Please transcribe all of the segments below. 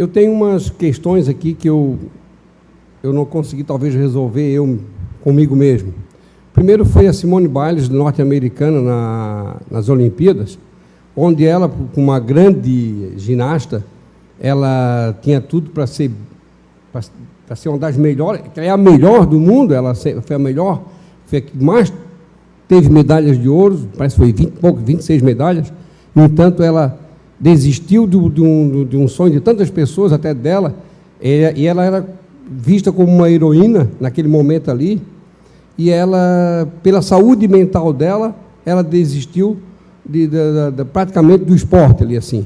Eu tenho umas questões aqui que eu não consegui, talvez, resolver comigo mesmo. Primeiro foi a Simone Biles, norte-americana, nas Olimpíadas, onde ela, com uma grande ginasta, ela tinha tudo para ser uma das melhores, ela é a melhor do mundo, ela foi a melhor, foi a que mais teve medalhas de ouro, parece que foi 26 medalhas. No entanto, ela desistiu de um sonho de tantas pessoas, até dela, e ela era vista como uma heroína naquele momento ali, e ela, pela saúde mental dela, ela desistiu praticamente do esporte ali, assim.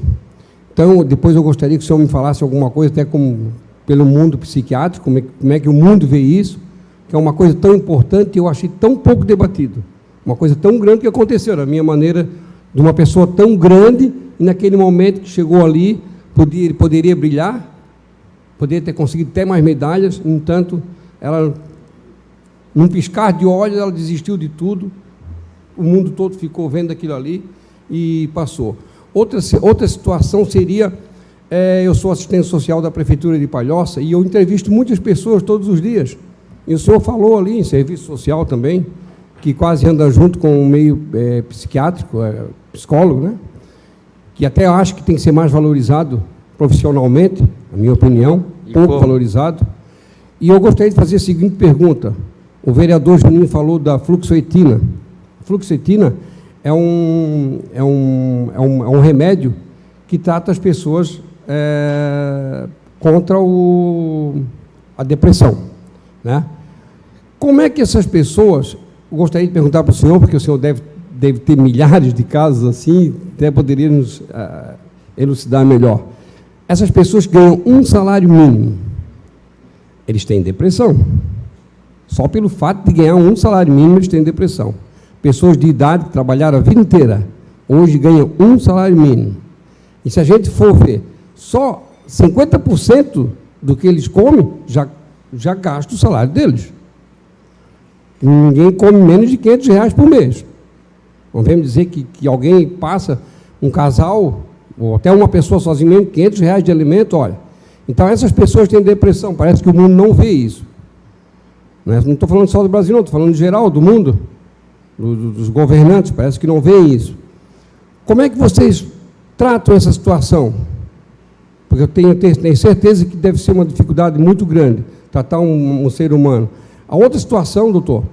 Então, depois eu gostaria que o senhor me falasse alguma coisa, até pelo mundo psiquiátrico, como é que o mundo vê isso, que é uma coisa tão importante e eu achei tão pouco debatido. Uma coisa tão grande que aconteceu, na minha maneira, de uma pessoa tão grande, e naquele momento que chegou ali, poderia brilhar, poderia ter conseguido até mais medalhas, no entanto, ela, num piscar de olhos, ela desistiu de tudo, o mundo todo ficou vendo aquilo ali e passou. Outra situação seria, eu sou assistente social da Prefeitura de Palhoça e eu entrevisto muitas pessoas todos os dias, e o senhor falou ali em serviço social também, que quase anda junto com o meio psiquiátrico, psicólogo, né? Que até acho que tem que ser mais valorizado profissionalmente, na minha opinião, pouco valorizado. E eu gostaria de fazer a seguinte pergunta. O vereador Juninho falou da fluoxetina. Fluoxetina é um remédio que trata as pessoas contra a depressão, né? Como é que essas pessoas... Eu gostaria de perguntar para o senhor, porque o senhor deve ter milhares de casos assim, até poderia nos elucidar melhor. Essas pessoas que ganham um salário mínimo, eles têm depressão. Só pelo fato de ganhar um salário mínimo, eles têm depressão. Pessoas de idade que trabalharam a vida inteira, hoje ganham um salário mínimo. E se a gente for ver, só 50% do que eles comem, já gasta o salário deles. Ninguém come menos de R$500 por mês. Não vamos dizer que alguém passa, um casal, ou até uma pessoa sozinha mesmo, R$500 de alimento, olha. Então, essas pessoas têm depressão, parece que o mundo não vê isso. Não estou falando só do Brasil, não, estou falando em geral, do mundo, dos governantes, parece que não veem isso. Como é que vocês tratam essa situação? Porque eu tenho certeza que deve ser uma dificuldade muito grande, tratar um ser humano. A outra situação, doutor,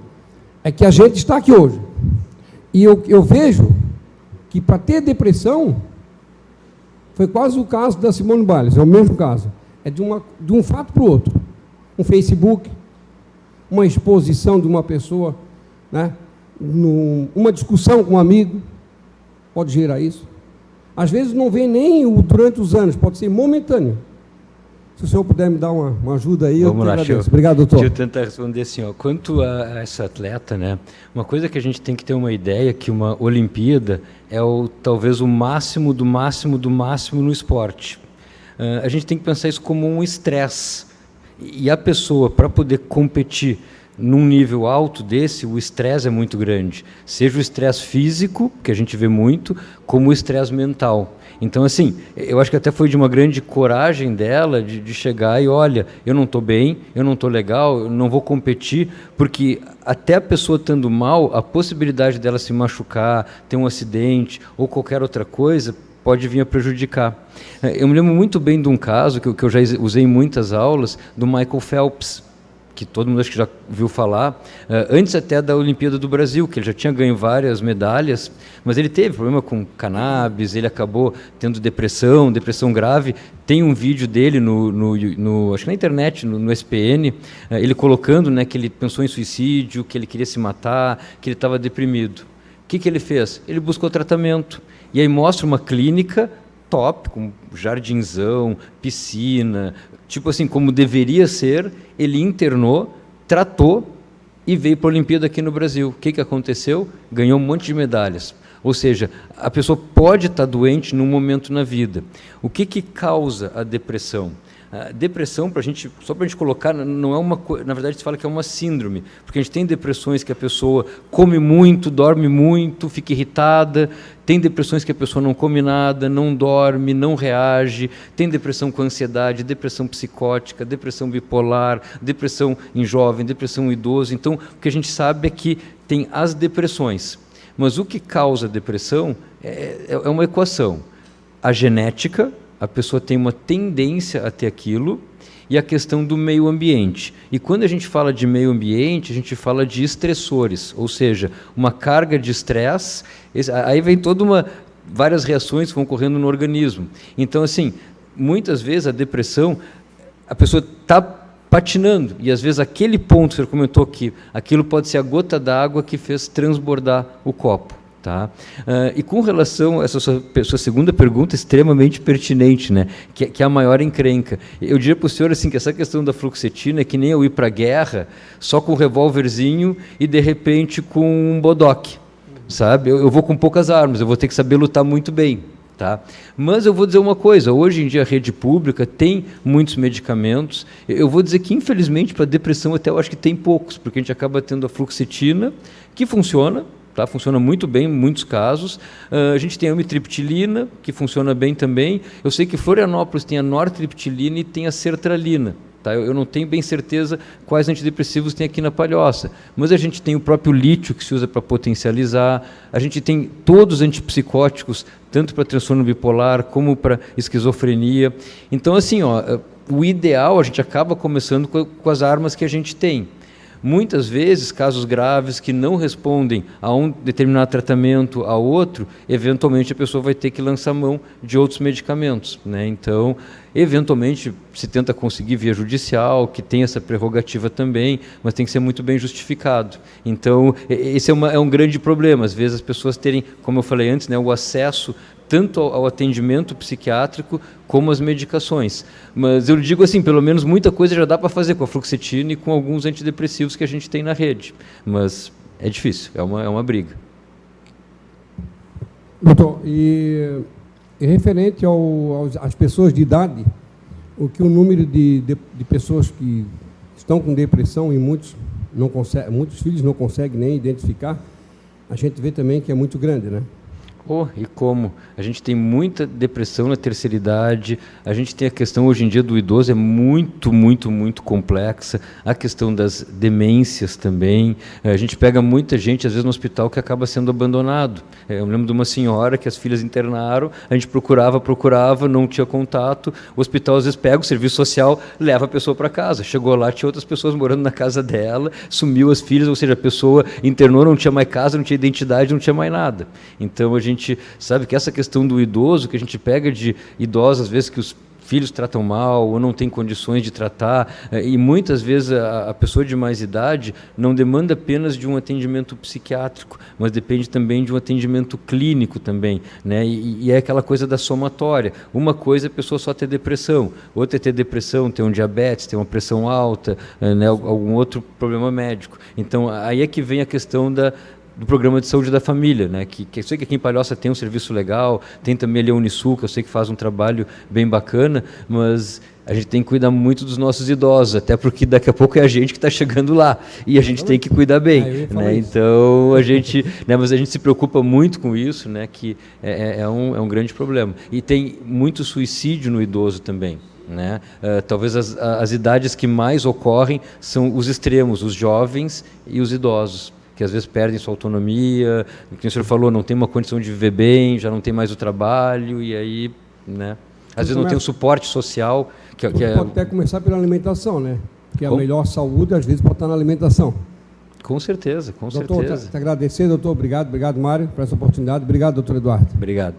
é que a gente está aqui hoje, e eu vejo que para ter depressão, foi quase o caso da Simone Biles, é o mesmo caso, é de um fato para o outro, um Facebook, uma exposição de uma pessoa, né, uma discussão com um amigo, pode gerar isso. Às vezes não vem nem durante os anos, pode ser momentâneo. Se o senhor puder me dar uma ajuda aí, vamos eu lá, agradeço. Obrigado, doutor. Deixa eu tentar responder assim, ó. Quanto a essa atleta, né, uma coisa que a gente tem que ter uma ideia que uma Olimpíada é talvez o máximo do máximo do máximo no esporte. A gente tem que pensar isso como um estresse. E a pessoa, para poder competir num nível alto desse, o estresse é muito grande. Seja o estresse físico, que a gente vê muito, como o estresse mental. Então, assim, eu acho que até foi de uma grande coragem dela de chegar e, olha, eu não estou bem, eu não estou legal, eu não vou competir, porque até a pessoa estando mal, a possibilidade dela se machucar, ter um acidente ou qualquer outra coisa, pode vir a prejudicar. Eu me lembro muito bem de um caso, que eu já usei em muitas aulas, do Michael Phelps, que todo mundo acho que já viu falar, antes até da Olimpíada do Brasil, que ele já tinha ganho várias medalhas, mas ele teve problema com cannabis, ele acabou tendo depressão grave. Tem um vídeo dele, acho que na internet, no SPN, ele colocando, né, que ele pensou em suicídio, que ele queria se matar, que ele estava deprimido. O que ele fez? Ele buscou tratamento. E aí mostra uma clínica top, com jardinzão, piscina, tipo assim, como deveria ser. Ele internou, tratou e veio para a Olimpíada aqui no Brasil. O que aconteceu? Ganhou um monte de medalhas. Ou seja, a pessoa pode estar doente num momento na vida. O que causa a depressão? A depressão, só para a gente colocar, não é uma coisa, na verdade se fala que é uma síndrome, porque a gente tem depressões que a pessoa come muito, dorme muito, fica irritada, tem depressões que a pessoa não come nada, não dorme, não reage, tem depressão com ansiedade, depressão psicótica, depressão bipolar, depressão em jovem, depressão em idoso. Então, o que a gente sabe é que tem as depressões, mas o que causa depressão é uma equação. A genética, a pessoa tem uma tendência a ter aquilo, e a questão do meio ambiente. E quando a gente fala de meio ambiente, a gente fala de estressores, ou seja, uma carga de estresse, aí vem várias reações que vão ocorrendo no organismo. Então, assim, muitas vezes a depressão, a pessoa está patinando, e às vezes aquele ponto que você comentou aqui, aquilo pode ser a gota d'água que fez transbordar o copo. Tá? E com relação a essa sua segunda pergunta, extremamente pertinente, né? que é a maior encrenca. Eu diria para o senhor assim, que essa questão da fluoxetina é que nem eu ir para a guerra só com um revólverzinho e, de repente, com um bodoque. Sabe? Eu vou com poucas armas, eu vou ter que saber lutar muito bem. Tá? Mas eu vou dizer uma coisa, hoje em dia a rede pública tem muitos medicamentos, eu vou dizer que infelizmente para depressão até eu acho que tem poucos, porque a gente acaba tendo a fluoxetina, que funciona, tá? Funciona muito bem em muitos casos. A gente tem a amitriptilina, que funciona bem também. Eu sei que Florianópolis tem a nortriptilina e tem a sertralina. Tá? Eu não tenho bem certeza quais antidepressivos tem aqui na Palhoça, mas a gente tem o próprio lítio que se usa para potencializar, a gente tem todos os antipsicóticos, tanto para transtorno bipolar como para esquizofrenia. Então, assim, o ideal, a gente acaba começando com as armas que a gente tem. Muitas vezes, casos graves que não respondem a um determinado tratamento, a outro, eventualmente a pessoa vai ter que lançar mão de outros medicamentos, né? Então, eventualmente, se tenta conseguir via judicial, que tem essa prerrogativa também, mas tem que ser muito bem justificado. Então, esse é um grande problema. Às vezes as pessoas terem, como eu falei antes, né, o acesso tanto ao atendimento psiquiátrico como às medicações. Mas eu digo assim, pelo menos muita coisa já dá para fazer com a fluoxetina e com alguns antidepressivos que a gente tem na rede. Mas é difícil, é uma briga. Doutor, e referente às pessoas de idade, o número de pessoas que estão com depressão e muitos filhos não conseguem nem identificar, a gente vê também que é muito grande, né? E como? A gente tem muita depressão na terceira idade, a gente tem a questão hoje em dia do idoso, é muito, muito, muito complexa, a questão das demências também, a gente pega muita gente, às vezes, no hospital que acaba sendo abandonado. Eu me lembro de uma senhora que as filhas internaram, a gente procurava, não tinha contato, o hospital às vezes pega o serviço social, leva a pessoa para casa, chegou lá, tinha outras pessoas morando na casa dela, sumiu as filhas, ou seja, a pessoa internou, não tinha mais casa, não tinha identidade, não tinha mais nada. Então, a gente sabe que essa questão do idoso, que a gente pega de idosos, às vezes que os filhos tratam mal ou não tem condições de tratar, e muitas vezes a pessoa de mais idade não demanda apenas de um atendimento psiquiátrico, mas depende também de um atendimento clínico também, né? E é aquela coisa da somatória. Uma coisa é a pessoa só ter depressão, outra é ter depressão, ter um diabetes, ter uma pressão alta, né? Algum outro problema médico. Então, aí é que vem a questão do programa de saúde da família, né? Que eu sei que aqui em Palhoça tem um serviço legal, tem também ali a Unisul, que eu sei que faz um trabalho bem bacana, mas a gente tem que cuidar muito dos nossos idosos, até porque daqui a pouco é a gente que está chegando lá, e a gente tem que cuidar bem, né? Então, mas a gente se preocupa muito com isso, né? Que é um grande problema. E tem muito suicídio no idoso também, né? Talvez as idades que mais ocorrem são os extremos, os jovens e os idosos, que às vezes perdem sua autonomia, o que o senhor falou, não tem uma condição de viver bem, já não tem mais o trabalho, e aí, né? Às vezes não tem o suporte social. Pode até começar pela alimentação, né? Porque a melhor saúde, às vezes, pode estar na alimentação. Com certeza, com doutor, certeza. Te agradecer, doutor. Obrigado, Mário, por essa oportunidade. Obrigado, doutor Eduardo. Obrigado.